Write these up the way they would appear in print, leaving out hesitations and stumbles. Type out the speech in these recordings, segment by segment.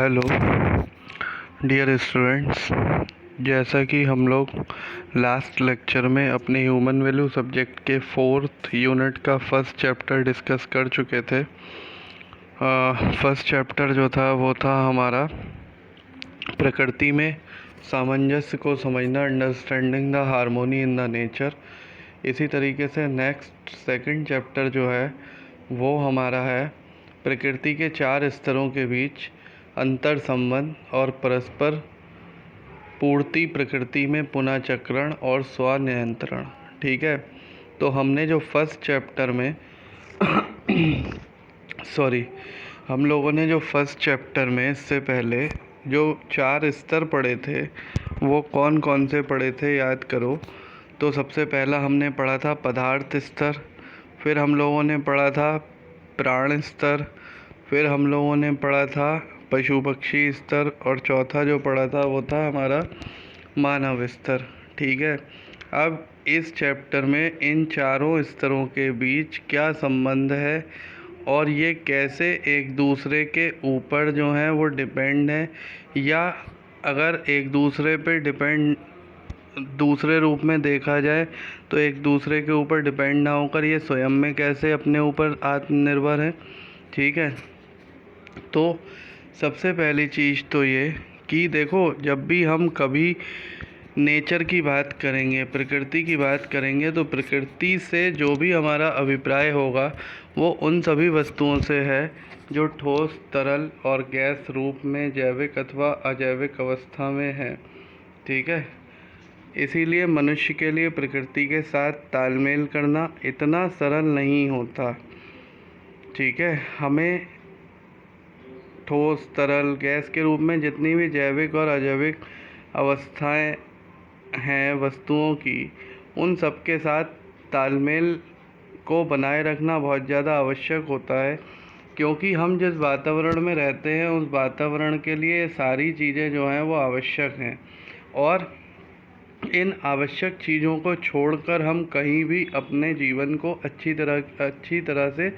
Hello dear students. जैसा कि हम लोग लास्ट लेक्चर में अपने ह्यूमन वैल्यू सब्जेक्ट के 4th यूनिट का फर्स्ट चैप्टर डिस्कस कर चुके थे। फर्स्ट चैप्टर जो था वो था हमारा प्रकृति में सामंजस्य को समझना, understanding the harmony in the nature. इसी तरीके से नेक्स्ट सेकंड चैप्टर जो है वो हमारा है प्रकृति के 4 स्तरों के बीच अंतर संबंध और परस्पर पूर्ति, प्रकृति में पुनः चक्रण और स्वनियंत्रण। ठीक है, तो हमने जो फर्स्ट चैप्टर में हम लोगों ने जो फर्स्ट चैप्टर में इससे पहले जो 4 स्तर पढ़े थे वो कौन कौन से पढ़े थे याद करो। तो सबसे पहला हमने पढ़ा था पदार्थ स्तर, फिर हम लोगों ने पढ़ा था प्राण स्तर, फिर हम लोगों ने पढ़ा था पशु पक्षी स्तर, और चौथा जो पढ़ा था वो था हमारा मानव स्तर। ठीक है, अब इस चैप्टर में इन चारों स्तरों के बीच क्या संबंध है और ये कैसे एक दूसरे के ऊपर जो है वो डिपेंड है, या अगर एक दूसरे पे डिपेंड दूसरे रूप में देखा जाए तो एक दूसरे के ऊपर डिपेंड ना होकर ये स्वयं में कैसे अपने ऊपर आत्मनिर्भर है। ठीक है, तो सबसे पहली चीज़ तो ये कि देखो, जब भी हम कभी नेचर की बात करेंगे, प्रकृति की बात करेंगे, तो प्रकृति से जो भी हमारा अभिप्राय होगा वो उन सभी वस्तुओं से है जो ठोस, तरल और गैस रूप में जैविक अथवा अजैविक अवस्था में है। ठीक है, इसीलिए मनुष्य के लिए प्रकृति के साथ तालमेल करना इतना सरल नहीं होता। ठीक है, हमें ठोस, तरल, गैस के रूप में जितनी भी जैविक और अजैविक अवस्थाएं हैं वस्तुओं की, उन सब के साथ तालमेल को बनाए रखना बहुत ज़्यादा आवश्यक होता है, क्योंकि हम जिस वातावरण में रहते हैं उस वातावरण के लिए सारी चीज़ें जो हैं वो आवश्यक हैं, और इन आवश्यक चीज़ों को छोड़कर हम कहीं भी अपने जीवन को अच्छी तरह से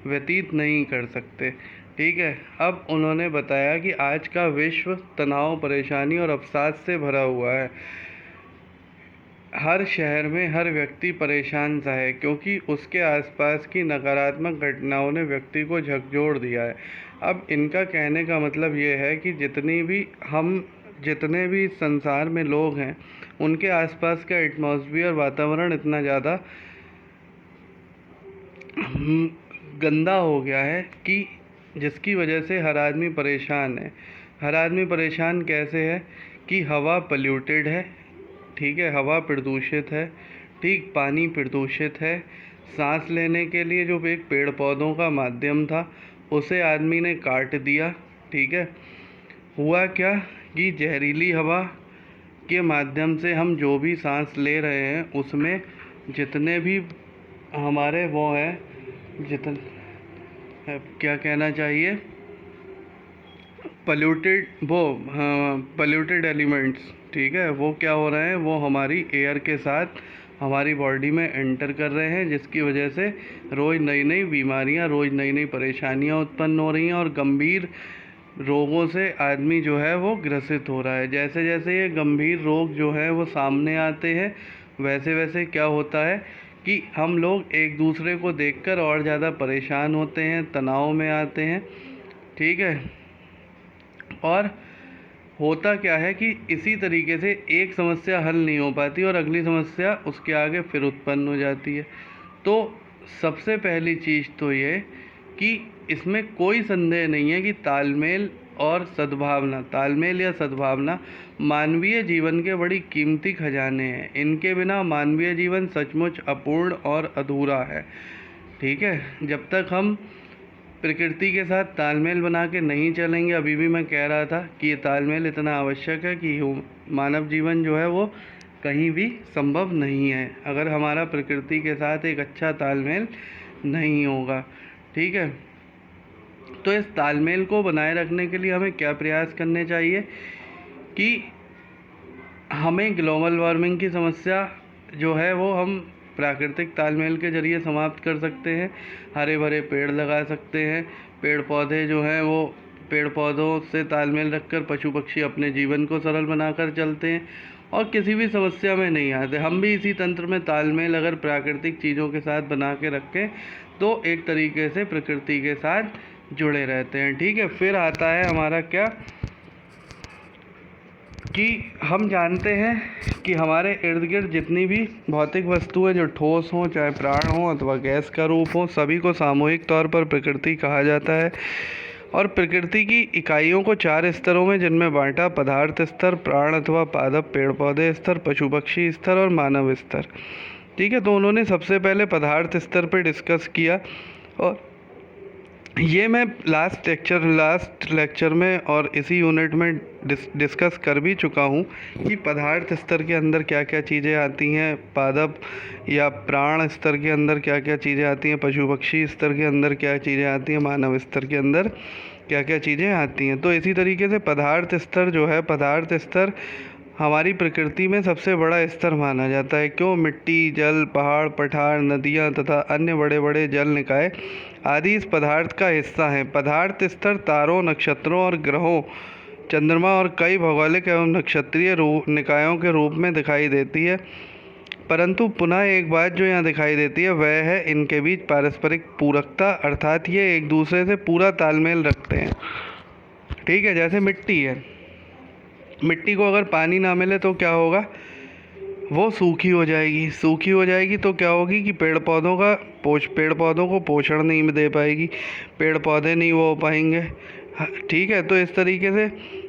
व्यतीत नहीं कर सकते। ठीक है, अब उन्होंने बताया कि आज का विश्व तनाव, परेशानी और अवसाद से भरा हुआ है। हर शहर में हर व्यक्ति परेशान सा है, क्योंकि उसके आसपास की नकारात्मक घटनाओं ने व्यक्ति को झकझोर दिया है। अब इनका कहने का मतलब ये है कि जितने भी संसार में लोग हैं उनके आसपास का एटमॉस्फेयर, वातावरण इतना ज़्यादा गंदा हो गया है कि जिसकी वजह से हर आदमी परेशान है। हर आदमी परेशान कैसे है कि हवा पल्यूटेड है, ठीक है, हवा प्रदूषित है, ठीक, पानी प्रदूषित है, सांस लेने के लिए जो एक पेड़ पौधों का माध्यम था उसे आदमी ने काट दिया। ठीक है, हुआ क्या कि जहरीली हवा के माध्यम से हम जो भी सांस ले रहे हैं उसमें जितने भी हमारे वो हैं, क्या कहना चाहिए, पल्यूटेड एलिमेंट्स, ठीक है, वो क्या हो रहे हैं, वो हमारी एयर के साथ हमारी बॉडी में एंटर कर रहे हैं, जिसकी वजह से रोज़ नई नई बीमारियां, रोज़ नई नई परेशानियां उत्पन्न हो रही हैं और गंभीर रोगों से आदमी जो है वो ग्रसित हो रहा है। जैसे जैसे ये गंभीर रोग जो है वो सामने आते हैं वैसे वैसे क्या होता है कि हम लोग एक दूसरे को देखकर और ज़्यादा परेशान होते हैं, तनाव में आते हैं। ठीक है, और होता क्या है कि इसी तरीके से एक समस्या हल नहीं हो पाती और अगली समस्या उसके आगे फिर उत्पन्न हो जाती है। तो सबसे पहली चीज़ तो ये कि इसमें कोई संदेह नहीं है कि तालमेल या सद्भावना मानवीय जीवन के बड़ी कीमती खजाने हैं। इनके बिना मानवीय जीवन सचमुच अपूर्ण और अधूरा है। ठीक है, जब तक हम प्रकृति के साथ तालमेल बना के नहीं चलेंगे, अभी भी मैं कह रहा था कि ये तालमेल इतना आवश्यक है कि मानव जीवन जो है वो कहीं भी संभव नहीं है अगर हमारा प्रकृति के साथ एक अच्छा तालमेल नहीं होगा। ठीक है, तो इस तालमेल को बनाए रखने के लिए हमें क्या प्रयास करने चाहिए कि हमें ग्लोबल वार्मिंग की समस्या जो है वो हम प्राकृतिक तालमेल के ज़रिए समाप्त कर सकते हैं। हरे भरे पेड़ लगा सकते हैं, पेड़ पौधे जो हैं वो पेड़ पौधों से तालमेल रखकर पशु पक्षी अपने जीवन को सरल बनाकर चलते हैं और किसी भी समस्या में नहीं आते। हम भी इसी तंत्र में तालमेल अगर प्राकृतिक चीज़ों के साथ बना के रखें तो एक तरीके से प्रकृति के साथ जुड़े रहते हैं। ठीक है, फिर आता है हमारा क्या कि हम जानते हैं कि हमारे इर्द गिर्द जितनी भी भौतिक वस्तुएं जो ठोस हों, चाहे प्राण हों अथवा गैस का रूप हो, सभी को सामूहिक तौर पर प्रकृति कहा जाता है। और प्रकृति की इकाइयों को 4 स्तरों में जिनमें बांटा: पदार्थ स्तर, प्राण अथवा पादप पेड़ पौधे स्तर, पशु पक्षी स्तर और मानव स्तर। ठीक है, तो उन्होंने सबसे पहले पदार्थ स्तर पर डिस्कस किया और ये मैं लास्ट लेक्चर में और इसी यूनिट में डिस्कस कर भी चुका हूँ कि पदार्थ स्तर के अंदर क्या क्या चीज़ें आती हैं, पादप या प्राण स्तर के अंदर क्या क्या चीज़ें आती हैं, पशु पक्षी स्तर के अंदर क्या चीज़ें आती हैं, मानव स्तर के अंदर क्या क्या चीज़ें आती हैं। तो इसी तरीके से पदार्थ स्तर जो है, पदार्थ स्तर हमारी प्रकृति में सबसे बड़ा स्तर माना जाता है। क्यों? मिट्टी, जल, पहाड़, पठार, नदियाँ तथा अन्य बड़े बड़े जल निकाय आदि इस पदार्थ का हिस्सा हैं। पदार्थ स्तर तारों, नक्षत्रों और ग्रहों, चंद्रमा और कई भौगोलिक एवं नक्षत्रीय निकायों के रूप में दिखाई देती है। परंतु पुनः एक बात जो यहाँ दिखाई देती है वह है इनके बीच पारस्परिक पूरकता, अर्थात ये एक दूसरे से पूरा तालमेल रखते हैं। ठीक है, जैसे मिट्टी है, मिट्टी को अगर पानी ना मिले तो क्या होगा? वो सूखी हो जाएगी तो क्या होगी कि पेड़ पौधों को पोषण नहीं दे पाएगी, पेड़ पौधे नहीं वो हो पाएंगे। ठीक है, तो इस तरीके से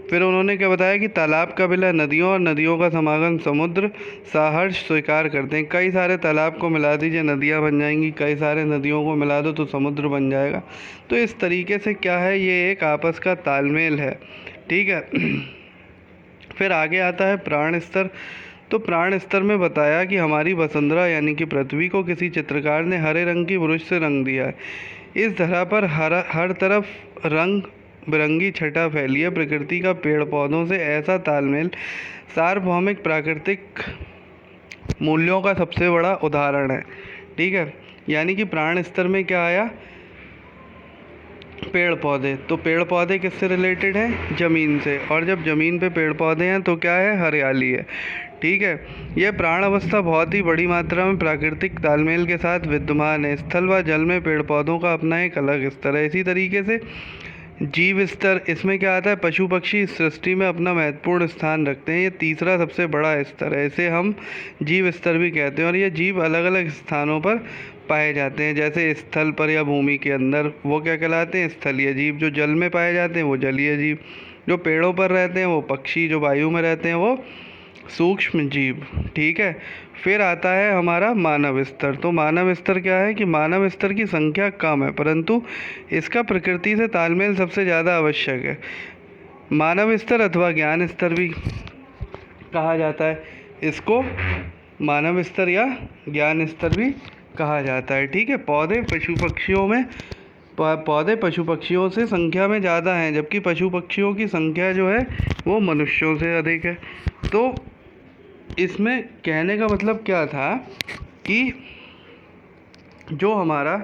फिर उन्होंने क्या बताया कि तालाब का विलय नदियों और नदियों का समागम समुद्र सहर्ष स्वीकार करते हैं। कई सारे तालाब को मिला दीजिए, नदियाँ बन जाएंगी, कई सारे नदियों को मिला दो तो समुद्र बन जाएगा। तो इस तरीके से क्या है, ये एक आपस का तालमेल है। ठीक है, फिर आगे आता है प्राण स्तर। तो प्राण स्तर में बताया कि हमारी वसुंधरा यानी कि पृथ्वी को किसी चित्रकार ने हरे रंग की ब्रश से रंग दिया है। इस धरा पर हर तरफ रंग बिरंगी छटा फैली है। प्रकृति का पेड़ पौधों से ऐसा तालमेल सार्वभौमिक प्राकृतिक मूल्यों का सबसे बड़ा उदाहरण है। ठीक है, यानी कि प्राण स्तर में क्या आया? पेड़ पौधे। तो पेड़ पौधे किससे रिलेटेड है? ज़मीन से। और जब ज़मीन पे पेड़ पौधे हैं तो क्या है? हरियाली है। ठीक है, यह प्राण अवस्था बहुत ही बड़ी मात्रा में प्राकृतिक तालमेल के साथ विद्यमान है। स्थल व जल में पेड़ पौधों का अपना एक अलग स्तर है। इसी तरीके से जीव स्तर, इसमें क्या आता है? पशु पक्षी इस सृष्टि में अपना महत्वपूर्ण स्थान रखते हैं। ये तीसरा सबसे बड़ा स्तर है, इसे हम जीव स्तर भी कहते हैं। और ये जीव अलग अलग स्थानों पर पाए जाते हैं, जैसे स्थल पर या भूमि के अंदर वो क्या कहलाते हैं? स्थलीय जीव। जो जल में पाए जाते हैं वो जलीय जीव। जो पेड़ों पर रहते हैं वो पक्षी। जो वायु में रहते हैं वो सूक्ष्म जीव। ठीक है, फिर आता है हमारा मानव स्तर। तो मानव स्तर क्या है कि मानव स्तर की संख्या कम है परंतु इसका प्रकृति से तालमेल सबसे ज़्यादा आवश्यक है। मानव स्तर अथवा ज्ञान स्तर भी कहा जाता है इसको, मानव स्तर या ज्ञान स्तर भी कहा जाता है। ठीक है, पौधे पशु पक्षियों से संख्या में ज़्यादा हैं, जबकि पशु पक्षियों की संख्या जो है वो मनुष्यों से अधिक है। तो इसमें कहने का मतलब क्या था कि जो हमारा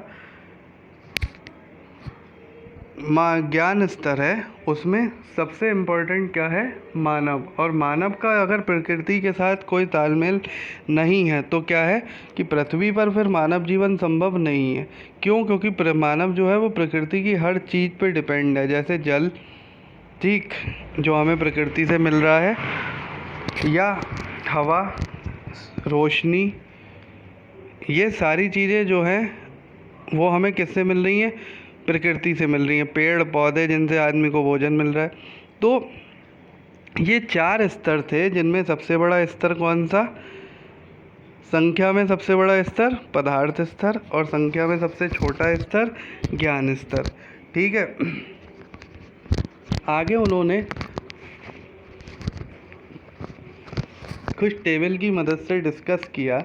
ज्ञान स्तर है उसमें सबसे इम्पोर्टेंट क्या है? मानव। और मानव का अगर प्रकृति के साथ कोई तालमेल नहीं है तो क्या है कि पृथ्वी पर फिर मानव जीवन संभव नहीं है। क्यों? क्योंकि मानव जो है वो प्रकृति की हर चीज़ पे डिपेंड है, जैसे जल, ठीक, जो हमें प्रकृति से मिल रहा है, या हवा, रोशनी, ये सारी चीज़ें जो हैं वो हमें किससे मिल रही हैं? प्रकृति से मिल रही हैं। पेड़ पौधे जिनसे आदमी को भोजन मिल रहा है। तो ये 4 स्तर थे, जिनमें सबसे बड़ा स्तर कौन सा? संख्या में सबसे बड़ा स्तर पदार्थ स्तर और संख्या में सबसे छोटा स्तर ज्ञान स्तर। ठीक है, आगे उन्होंने कुछ टेबल की मदद से डिस्कस किया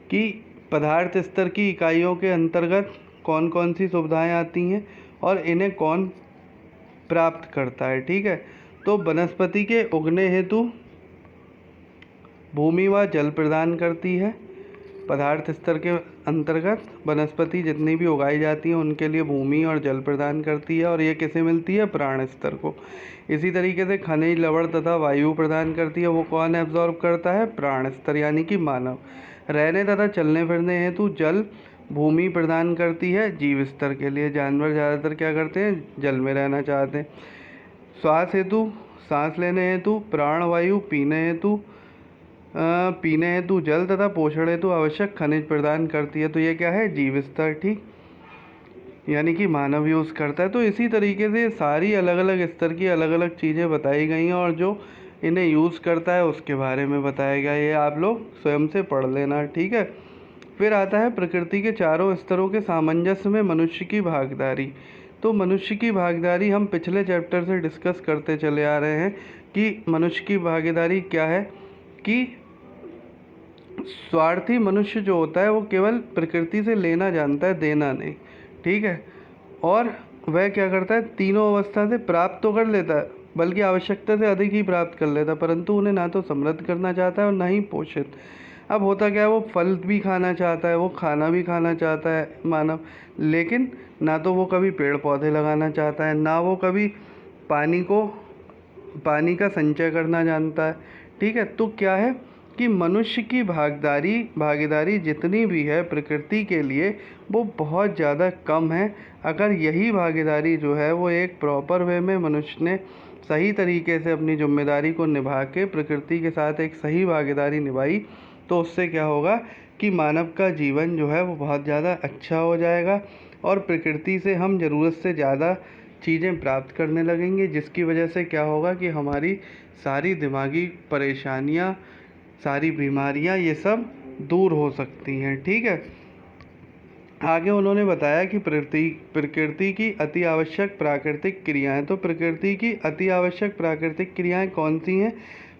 कि पदार्थ स्तर की इकाइयों के अंतर्गत कौन कौन सी सुविधाएं आती हैं और इन्हें कौन प्राप्त करता है। ठीक है, तो वनस्पति के उगने हेतु भूमि व जल प्रदान करती है। पदार्थ स्तर के अंतर्गत वनस्पति जितनी भी उगाई जाती हैं उनके लिए भूमि और जल प्रदान करती है, और ये किसे मिलती है? प्राण स्तर को। इसी तरीके से खनिज, लवण तथा वायु प्रदान करती है, वो कौन एब्जॉर्ब करता है? प्राण स्तर यानी कि मानव। रहने तथा चलने फिरने हेतु जल भूमि प्रदान करती है जीव स्तर के लिए। जानवर ज़्यादातर क्या करते हैं? जल में रहना चाहते हैं। श्वास हेतु, सांस लेने हेतु प्राण वायु, पीने हेतु जल तथा पोषण हेतु आवश्यक खनिज प्रदान करती है। तो ये क्या है? जीव स्तर, ठीक, यानी कि मानव यूज़ करता है। तो इसी तरीके से सारी अलग अलग स्तर की अलग अलग चीज़ें बताई गई हैं, और जो इन्हें यूज़ करता है उसके बारे में बताया गया। ये आप लोग स्वयं से पढ़ लेना, ठीक है। फिर आता है प्रकृति के चारों स्तरों के सामंजस्य में मनुष्य की भागीदारी। तो मनुष्य की भागीदारी हम पिछले चैप्टर से डिस्कस करते चले आ रहे हैं कि मनुष्य की भागीदारी क्या है, कि स्वार्थी मनुष्य जो होता है वो केवल प्रकृति से लेना जानता है, देना नहीं, ठीक है। और वह क्या करता है? तीनों अवस्था से प्राप्त तो कर लेता है, बल्कि आवश्यकता से अधिक ही प्राप्त कर लेता है, परंतु उन्हें ना तो समृद्ध करना चाहता है और ना ही पोषित। अब होता क्या है? वो फल भी खाना चाहता है, वो खाना भी खाना चाहता है मानव, लेकिन ना तो वो कभी पेड़ पौधे लगाना चाहता है, ना वो कभी पानी का संचय करना जानता है, ठीक है। तो क्या है कि मनुष्य की भागीदारी जितनी भी है प्रकृति के लिए वो बहुत ज़्यादा कम है। अगर यही भागीदारी जो है वो एक प्रॉपर वे में मनुष्य ने सही तरीके से अपनी जिम्मेदारी को निभा के प्रकृति के साथ एक सही भागीदारी निभाई, तो उससे क्या होगा कि मानव का जीवन जो है वो बहुत ज़्यादा अच्छा हो जाएगा, और प्रकृति से हम ज़रूरत से ज़्यादा चीज़ें प्राप्त करने लगेंगे, जिसकी वजह से क्या होगा कि हमारी सारी दिमागी परेशानियाँ, सारी बीमारियाँ, ये सब दूर हो सकती हैं, ठीक है। आगे उन्होंने बताया कि प्रकृति की अति आवश्यक प्राकृतिक क्रियाएं। तो प्रकृति की अति आवश्यक प्राकृतिक क्रियाएं कौन सी हैं?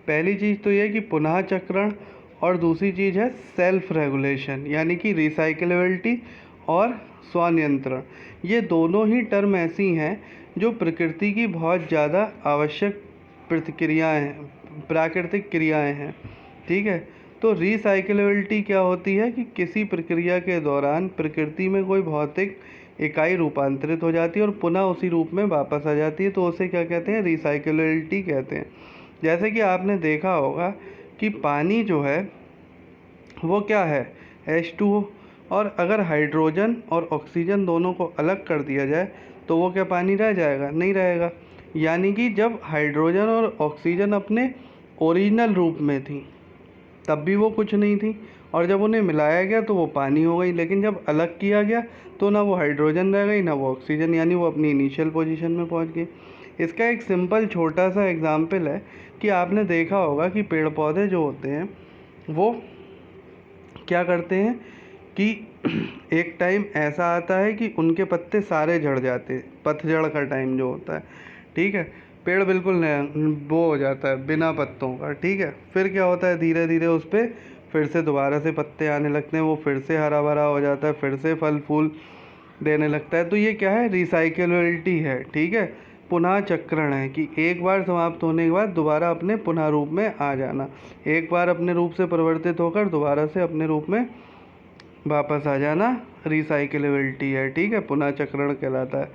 पहली चीज़ तो ये कि पुनः चक्रण, और दूसरी चीज़ है सेल्फ रेगुलेशन, यानी कि रिसाइक्लेबिलिटी और स्वनियंत्रण। ये दोनों ही टर्म ऐसी हैं जो प्रकृति की बहुत ज़्यादा आवश्यक प्राकृतिक क्रियाएं हैं, ठीक है। तो रिसाइक्लेबिलिटी क्या होती है कि किसी प्रक्रिया के दौरान प्रकृति में कोई भौतिक इकाई रूपांतरित हो जाती है और पुनः उसी रूप में वापस आ जाती है, तो उसे क्या कहते हैं? रिसाइक्लेबिलिटी कहते हैं। जैसे कि आपने देखा होगा कि पानी जो है वो क्या है? H2O, और अगर हाइड्रोजन और ऑक्सीजन दोनों को अलग कर दिया जाए तो वो क्या पानी रह जाएगा? नहीं रहेगा। यानी कि जब हाइड्रोजन और ऑक्सीजन अपने ओरिजिनल रूप में थी तब भी वो कुछ नहीं थी, और जब उन्हें मिलाया गया तो वो पानी हो गई। लेकिन जब अलग किया गया तो ना वो हाइड्रोजन रह गई ना वो ऑक्सीजन, यानी वो अपनी इनिशियल पोजीशन में पहुंच गई। इसका एक सिंपल छोटा सा एग्जांपल है कि आपने देखा होगा कि पेड़ पौधे जो होते हैं वो क्या करते हैं कि एक टाइम ऐसा आता है कि उनके पत्ते सारे झड़ जाते हैं, पतझड़ का टाइम जो होता है, ठीक है। पेड़ बिल्कुल नया वो हो जाता है बिना पत्तों का, ठीक है। फिर क्या होता है? धीरे धीरे उस पर फिर से दोबारा से पत्ते आने लगते हैं, वो फिर से हरा भरा हो जाता है, फिर से फल फूल देने लगता है। तो ये क्या है? रिसाइक्लेबिलिटी है, ठीक है। पुनः चक्रण है कि एक बार समाप्त होने के बाद दोबारा अपने पुनः रूप में आ जाना, एक बार अपने रूप से परिवर्तित होकर दोबारा से अपने रूप में वापस आ जाना रिसाइक्लेबिलिटी है, ठीक है, पुनः चक्रण कहलाता है।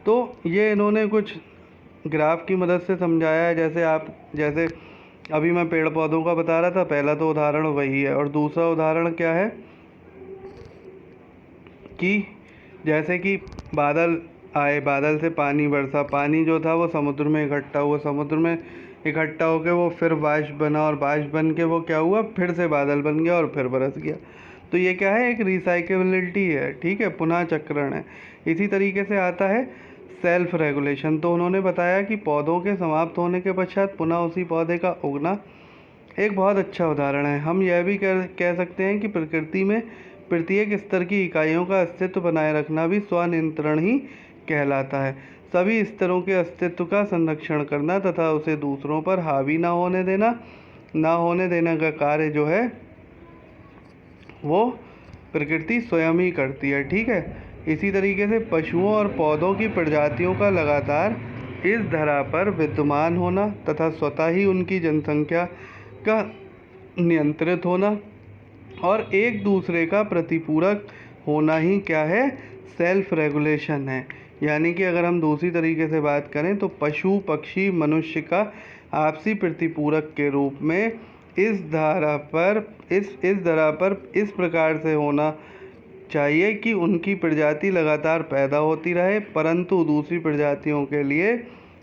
तो ये इन्होंने कुछ ग्राफ की मदद से समझाया है। जैसे अभी मैं पेड़ पौधों का बता रहा था, पहला तो उदाहरण वही है, और दूसरा उदाहरण क्या है कि जैसे कि बादल आए, बादल से पानी बरसा, पानी जो था वो समुद्र में इकट्ठा हुआ, समुद्र में इकट्ठा होकर वो फिर बारिश बना, और बारिश बन के वो क्या हुआ? फिर से बादल बन गया और फिर बरस गया। तो ये क्या है? एक रिसाइक्लेबिलिटी है, ठीक है, पुनः चक्रण है। इसी तरीके से आता है सेल्फ रेगुलेशन। तो उन्होंने बताया कि पौधों के समाप्त होने के पश्चात पुनः उसी पौधे का उगना एक बहुत अच्छा उदाहरण है। हम यह भी कह सकते हैं कि प्रकृति में प्रत्येक स्तर की इकाइयों का अस्तित्व बनाए रखना भी स्वनियंत्रण ही कहलाता है। सभी स्तरों के अस्तित्व का संरक्षण करना तथा उसे दूसरों पर हावी ना होने देना का कार्य जो है वो प्रकृति स्वयं ही करती है, ठीक है। इसी तरीके से पशुओं और पौधों की प्रजातियों का लगातार इस धरा पर विद्यमान होना तथा स्वतः ही उनकी जनसंख्या का नियंत्रित होना और एक दूसरे का प्रतिपूरक होना ही क्या है, सेल्फ रेगुलेशन है। यानी कि अगर हम दूसरी तरीके से बात करें तो पशु पक्षी मनुष्य का आपसी प्रतिपूरक के रूप में इस धरा पर इस प्रकार से होना चाहिए कि उनकी प्रजाति लगातार पैदा होती रहे, परंतु दूसरी प्रजातियों के लिए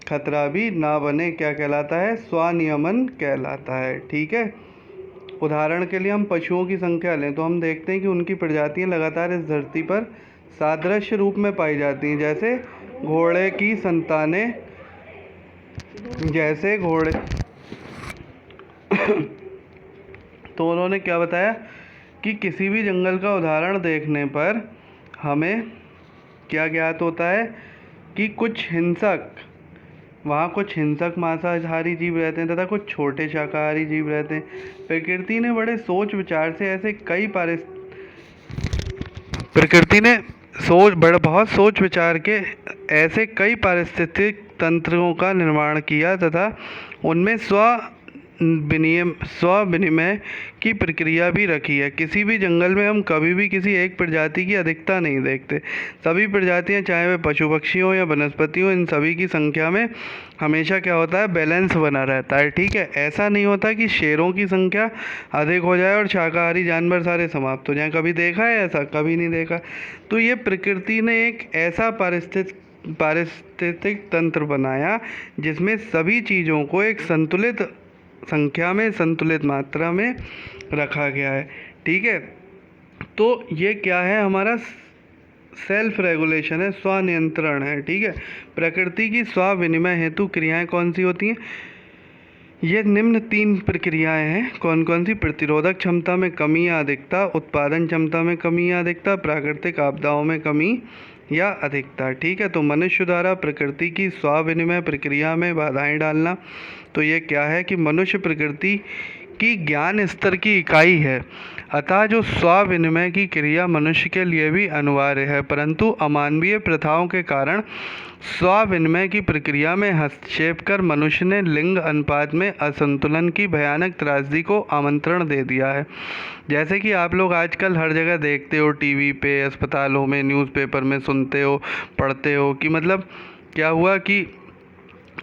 खतरा भी ना बने। क्या कहलाता है, स्वनियमन कहलाता है। ठीक है, उदाहरण के लिए हम पशुओं की संख्या लें तो हम देखते हैं कि उनकी प्रजातियां लगातार इस धरती पर सादृश्य रूप में पाई जाती हैं। जैसे घोड़े की संतानें, जैसे घोड़े तो उन्होंने क्या बताया कि किसी भी जंगल का उदाहरण देखने पर हमें क्या ज्ञात होता है कि वहाँ कुछ हिंसक मांसाहारी जीव रहते हैं तथा कुछ छोटे शाकाहारी जीव रहते हैं। प्रकृति ने बहुत सोच विचार के ऐसे कई पारिस्थितिक तंत्रों का निर्माण किया तथा उनमें स्व-विनिमय की प्रक्रिया भी रखी है। किसी भी जंगल में हम कभी भी किसी एक प्रजाति की अधिकता नहीं देखते। सभी प्रजातियां, चाहे वे पशु पक्षी हो या वनस्पति हो, इन सभी की संख्या में हमेशा क्या होता है, बैलेंस बना रहता है। ठीक है, ऐसा नहीं होता कि शेरों की संख्या अधिक हो जाए और शाकाहारी जानवर सारे समाप्त हो जाएं। कभी देखा है ऐसा? कभी नहीं देखा। तो ये प्रकृति ने एक ऐसा पारिस्थितिक तंत्र बनाया जिसमें सभी चीज़ों को एक संतुलित संख्या में, संतुलित मात्रा में रखा गया है। ठीक है, तो ये क्या है, हमारा सेल्फ रेगुलेशन है, स्वनियंत्रण है। ठीक है, प्रकृति की स्व विनिमय हेतु क्रियाएं कौन सी होती हैं? ये निम्न 3 प्रक्रियाएं हैं। कौन कौन सी? प्रतिरोधक क्षमता में कमी या अधिकता, उत्पादन क्षमता में कमी या अधिकता, प्राकृतिक आपदाओं में कमी या अधिकता। ठीक है, तो मनुष्य द्वारा प्रकृति की स्व विनिमय प्रक्रिया में बाधाएं डालना, तो ये क्या है कि मनुष्य प्रकृति की ज्ञान स्तर की इकाई है, अतः जो स्व विनिमय की क्रिया मनुष्य के लिए भी अनिवार्य है, परंतु अमानवीय प्रथाओं के कारण स्व विनिमय की प्रक्रिया में हस्तक्षेप कर मनुष्य ने लिंग अनुपात में असंतुलन की भयानक त्रासदी को आमंत्रण दे दिया है। जैसे कि आप लोग आजकल हर जगह देखते हो, टीवी पे, अस्पतालों में, न्यूज़पेपर में सुनते हो, पढ़ते हो कि मतलब क्या हुआ कि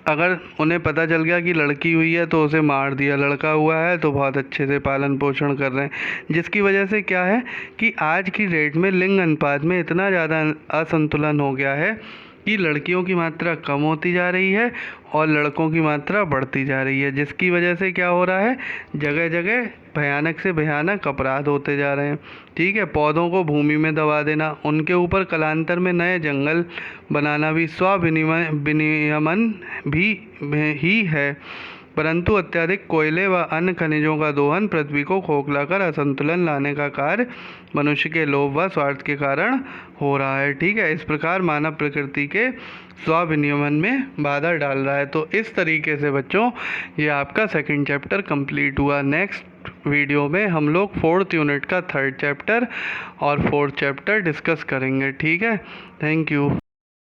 अगर उन्हें पता चल गया कि लड़की हुई है तो उसे मार दिया, लड़का हुआ है तो बहुत अच्छे से पालन पोषण कर रहे हैं, जिसकी वजह से क्या है कि आज की डेट में लिंग अनुपात में इतना ज़्यादा असंतुलन हो गया है कि लड़कियों की मात्रा कम होती जा रही है और लड़कों की मात्रा बढ़ती जा रही है, जिसकी वजह से क्या हो रहा है, जगह जगह भयानक से भयानक अपराध होते जा रहे हैं। ठीक है, पौधों को भूमि में दबा देना, उनके ऊपर कालांतर में नए जंगल बनाना भी स्व विनियमन भी ही है, परंतु अत्यधिक कोयले व अन्य खनिजों का दोहन पृथ्वी को खोखला कर असंतुलन लाने का कार्य मनुष्य के लोभ व स्वार्थ के कारण हो रहा है। ठीक है, इस प्रकार मानव प्रकृति के स्व विनियमन में बाधा डाल रहा है। तो इस तरीके से बच्चों ये आपका 2nd चैप्टर कंप्लीट हुआ। नेक्स्ट वीडियो में हम लोग 4th यूनिट का 3rd चैप्टर और 4th चैप्टर डिस्कस करेंगे। ठीक है, थैंक यू।